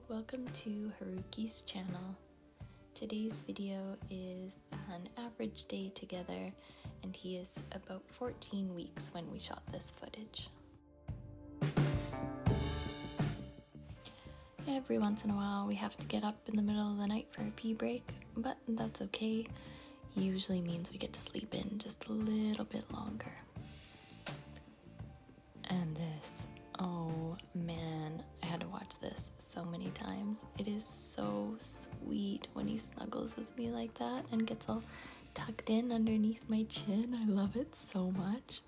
Welcome to Haruki's channel. Today's video is an average day together, and he is about 14 weeks when we shot this footage. Every once in a while we have to get up in the middle of the night for a pee break, but that's okay. Usually means we get to sleep in just a little bit longer. And this, oh man, I had to watch this so many times. It is so sweet when he snuggles with me like that and gets all tucked in underneath my chin. I love it so much.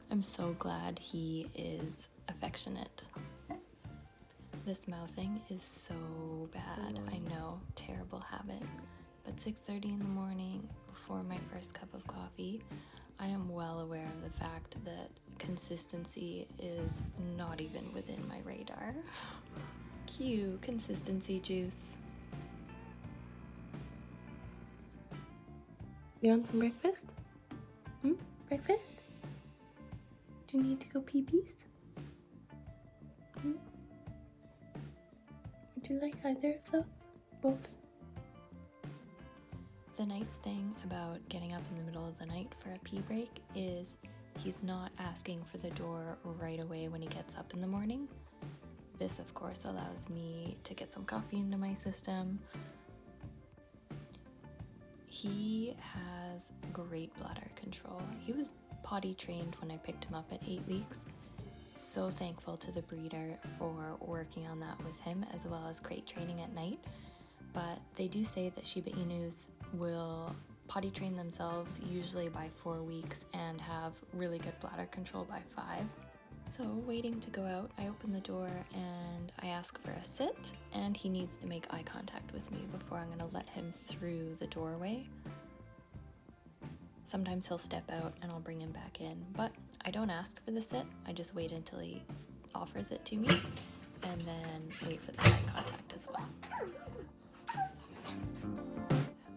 I'm so glad he is affectionate. This mouthing is so bad. I know, terrible habit. But 6:30 in the morning, before my first cup of coffee, I am well aware of the fact that consistency is not even within my radar. Cue consistency juice. You want some breakfast? Breakfast? Do you need to go pee-pees? Would you like either of those? Both? The nice thing about getting up in the middle of the night for a pee break is he's not asking for the door right away when he gets up in the morning. This, of course, allows me to get some coffee into my system. He has great bladder control. He was potty trained when I picked him up at 8 weeks. So thankful to the breeder for working on that with him, as well as crate training at night. But they do say that Shiba Inus will potty train themselves usually by 4 weeks and have really good bladder control by 5. So waiting to go out, I open the door and I ask for a sit, and he needs to make eye contact with me before I'm going to let him through the doorway. Sometimes he'll step out and I'll bring him back in, but I don't ask for the sit. I just wait until he offers it to me and then wait for the eye contact as well.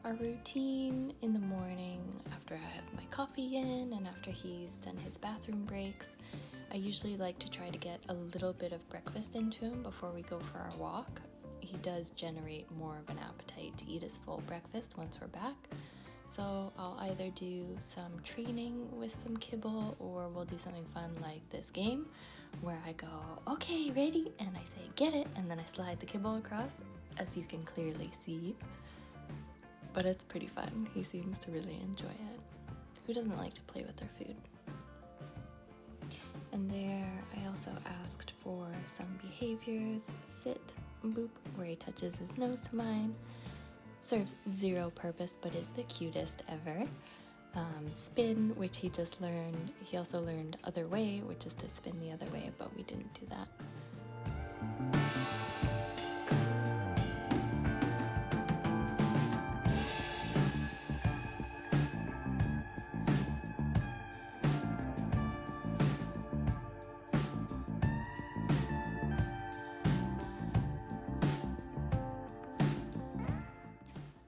Our routine in the morning, after I have my coffee in and after he's done his bathroom breaks, I usually like to try to get a little bit of breakfast into him before we go for our walk. He does generate more of an appetite to eat his full breakfast once we're back. So I'll either do some training with some kibble, or we'll do something fun like this game where I go, okay, ready? And I say, get it. And then I slide the kibble across, as you can clearly see. But it's pretty fun. He seems to really enjoy it. Who doesn't like to play with their food? And there I also asked for some behaviors. Sit, boop, where he touches his nose to mine. Serves zero purpose but is the cutest ever. Spin, which he just learned. He also learned other way, which is to spin the other way, but we didn't do that.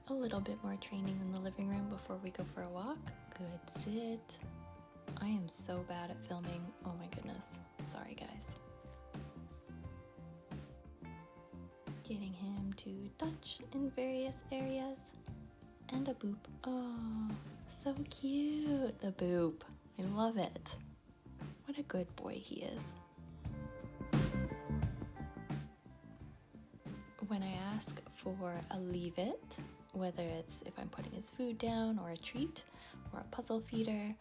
A little bit more training in the living room before we go for a walk. Good sit. I am so bad at filming. Oh my goodness. Sorry guys. Getting him to touch in various areas. And a boop. Oh, so cute. The boop. I love it. What a good boy he is. When I ask for a leave it, whether it's if I'm putting his food down or a treat or a puzzle feeder,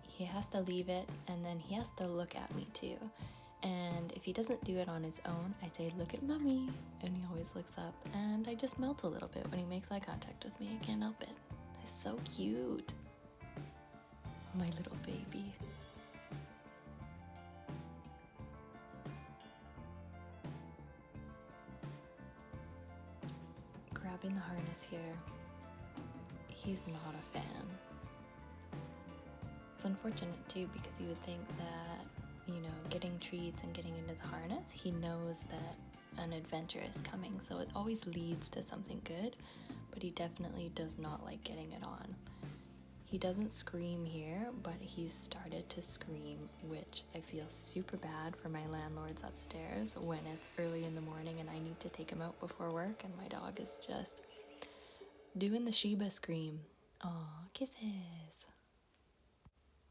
he has to leave it and then he has to look at me too. And if he doesn't do it on his own, I say, look at mommy, and he always looks up, and I just melt a little bit when he makes eye contact with me. I can't help it. He's so cute. My little baby. Grabbing the harness here, he's not a fan. It's unfortunate too, because you would think that, getting treats and getting into the harness, he knows that an adventure is coming, so it always leads to something good, but he definitely does not like getting it on. He doesn't scream here, but he's started to scream, which I feel super bad for my landlords upstairs when it's early in the morning and I need to take him out before work and my dog is just doing the Shiba scream. Aw, kisses.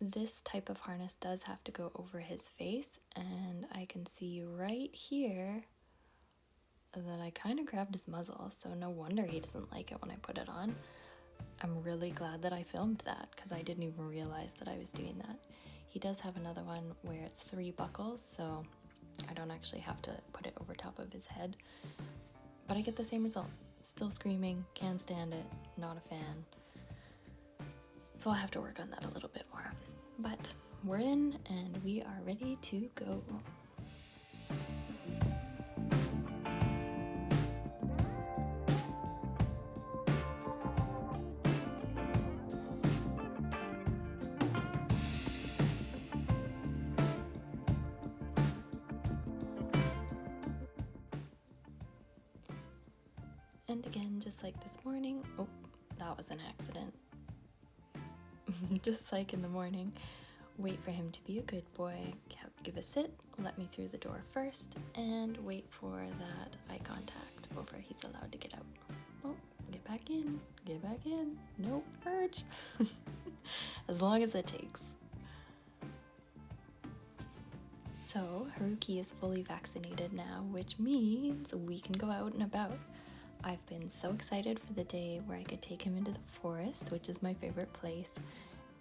This type of harness does have to go over his face, and I can see right here that I kind of grabbed his muzzle, so no wonder he doesn't like it when I put it on. I'm really glad that I filmed that because I didn't even realize that I was doing that. He does have another one where it's 3 buckles, so I don't actually have to put it over top of his head, but I get the same result. Still screaming, can't stand it, not a fan. So I'll have to work on that a little bit more. But we're in and we are ready to go. And again, just like this morning, oh, that was an accident. Just like in the morning, wait for him to be a good boy, give a sit, let me through the door first, and wait for that eye contact before he's allowed to get out. Oh, get back in, nope, urge. As long as it takes. So, Haruki is fully vaccinated now, which means we can go out and about. I've been so excited for the day where I could take him into the forest, which is my favorite place,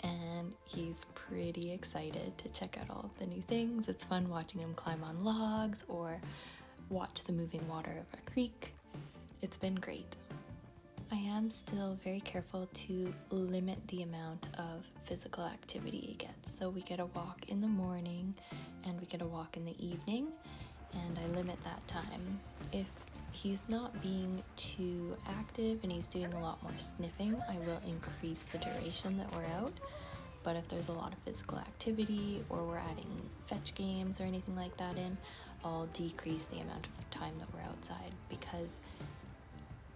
and he's pretty excited to check out all of the new things. It's fun watching him climb on logs or watch the moving water of a creek. It's been great. I am still very careful to limit the amount of physical activity he gets. So we get a walk in the morning and we get a walk in the evening, and I limit that time. If he's not being too active and he's doing a lot more sniffing, I will increase the duration that we're out. But if there's a lot of physical activity or we're adding fetch games or anything like that in, I'll decrease the amount of time that we're outside, because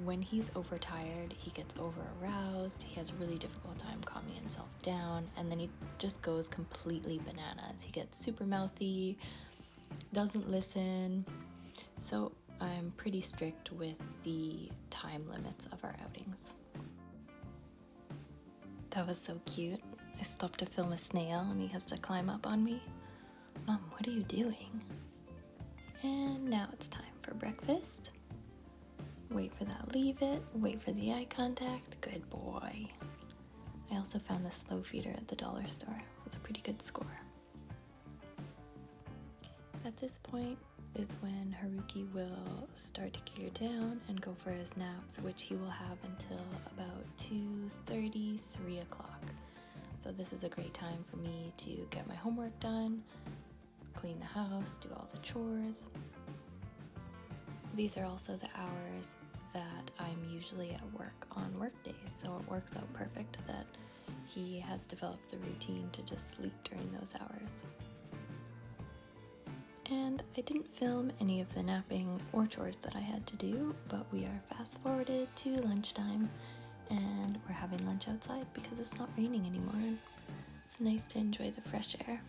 when he's overtired, he gets over-aroused, he has a really difficult time calming himself down, and then he just goes completely bananas. He gets super mouthy, doesn't listen. So I'm pretty strict with the time limits of our outings. That was so cute. I stopped to film a snail and he has to climb up on me. Mom, what are you doing? And now it's time for breakfast. Wait for that, leave it, wait for the eye contact, good boy. I also found the slow feeder at the dollar store. It was a pretty good score. At this point is when Haruki will start to gear down and go for his naps, which he will have until about 2:30, 3 o'clock. So this is a great time for me to get my homework done, clean the house, do all the chores. These are also the hours that I'm usually at work on work days, so it works out perfect that he has developed the routine to just sleep during those hours. And I didn't film any of the napping or chores that I had to do, but we are fast forwarded to lunchtime and we're having lunch outside because it's not raining anymore and it's nice to enjoy the fresh air.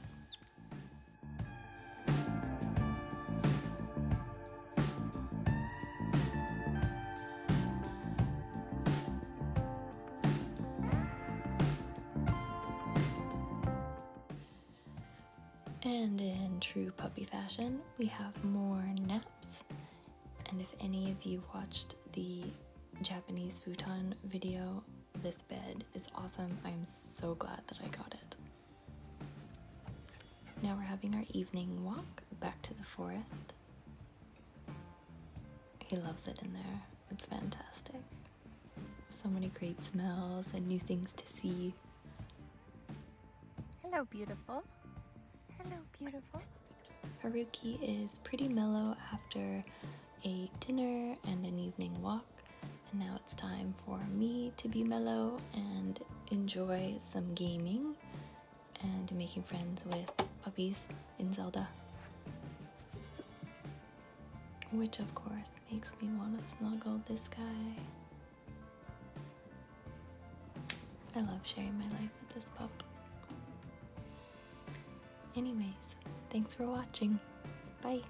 And in true puppy fashion, we have more naps. And if any of you watched the Japanese futon video, this bed is awesome. I'm so glad that I got it. Now we're having our evening walk back to the forest. He loves it in there. It's fantastic. So many great smells and new things to see. Hello, beautiful. Hello, beautiful. Haruki is pretty mellow after a dinner and an evening walk, and now it's time for me to be mellow and enjoy some gaming and making friends with puppies in Zelda. Which of course makes me want to snuggle this guy. I love sharing my life with this pup. Anyways, thanks for watching. Bye.